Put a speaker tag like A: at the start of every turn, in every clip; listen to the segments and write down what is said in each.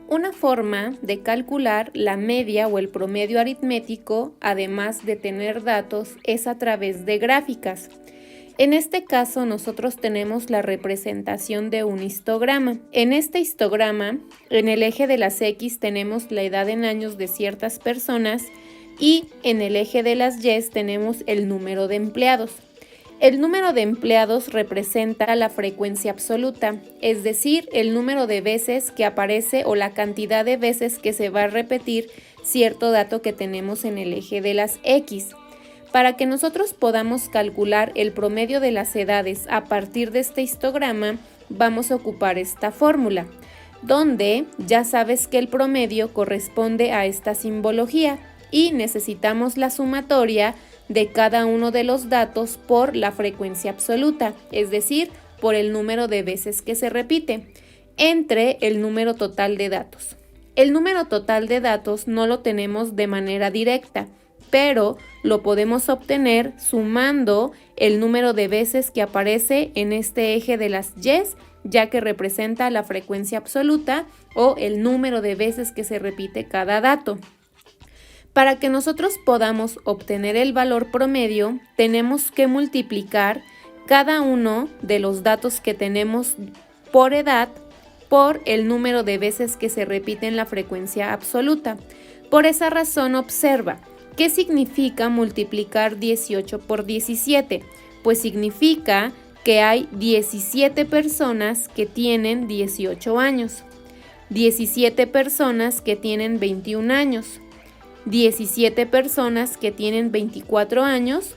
A: Una forma de calcular la media o el promedio aritmético, además de tener datos, es a través de gráficas. En este caso, nosotros tenemos la representación de un histograma. En este histograma, en el eje de las X tenemos la edad en años de ciertas personas y en el eje de las Y tenemos el número de empleados. El número de empleados representa la frecuencia absoluta, es decir, el número de veces que aparece o la cantidad de veces que se va a repetir cierto dato que tenemos en el eje de las X. Para que nosotros podamos calcular el promedio de las edades a partir de este histograma, vamos a ocupar esta fórmula, donde ya sabes que el promedio corresponde a esta simbología y necesitamos la sumatoria de cada uno de los datos por la frecuencia absoluta, es decir, por el número de veces que se repite, entre el número total de datos. El número total de datos no lo tenemos de manera directa, pero lo podemos obtener sumando el número de veces que aparece en este eje de las Y, ya que representa la frecuencia absoluta o el número de veces que se repite cada dato. Para que nosotros podamos obtener el valor promedio, tenemos que multiplicar cada uno de los datos que tenemos por edad por el número de veces que se repite en la frecuencia absoluta. Por esa razón, observa, ¿qué significa multiplicar 18 por 17? Pues significa que hay 17 personas que tienen 18 años, 17 personas que tienen 21 años, 17 personas que tienen 24 años,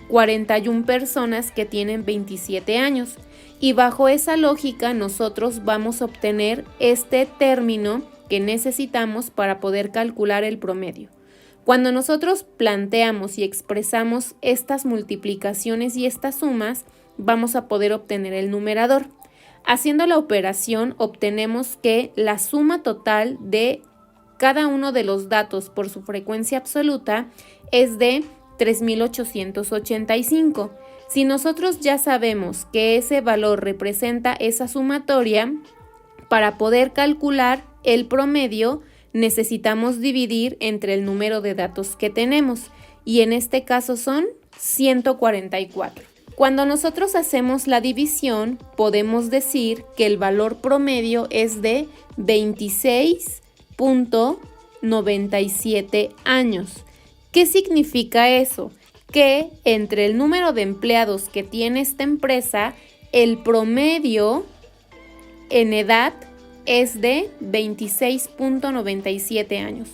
A: 41 personas que tienen 27 años. Y bajo esa lógica nosotros vamos a obtener este término que necesitamos para poder calcular el promedio. Cuando nosotros planteamos y expresamos estas multiplicaciones y estas sumas, vamos a poder obtener el numerador. Haciendo la operación, obtenemos que la suma total de cada uno de los datos por su frecuencia absoluta es de 3.885. Si nosotros ya sabemos que ese valor representa esa sumatoria, para poder calcular el promedio necesitamos dividir entre el número de datos que tenemos, y en este caso son 144. Cuando nosotros hacemos la división, podemos decir que el valor promedio es de 26.97 años. ¿Qué significa eso? Que entre el número de empleados que tiene esta empresa, el promedio en edad es de 26.97 años.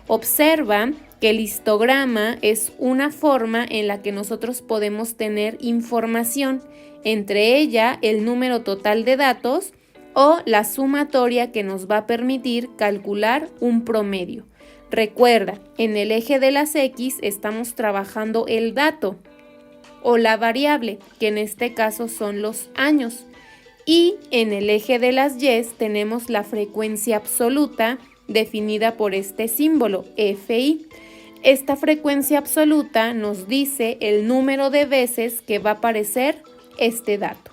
A: Observa que el histograma es una forma en la que nosotros podemos tener información, entre ella el número total de datos o la sumatoria que nos va a permitir calcular un promedio. Recuerda, en el eje de las X estamos trabajando el dato o la variable, que en este caso son los años. Y en el eje de las Y tenemos la frecuencia absoluta definida por este símbolo, FI. Esta frecuencia absoluta nos dice el número de veces que va a aparecer este dato.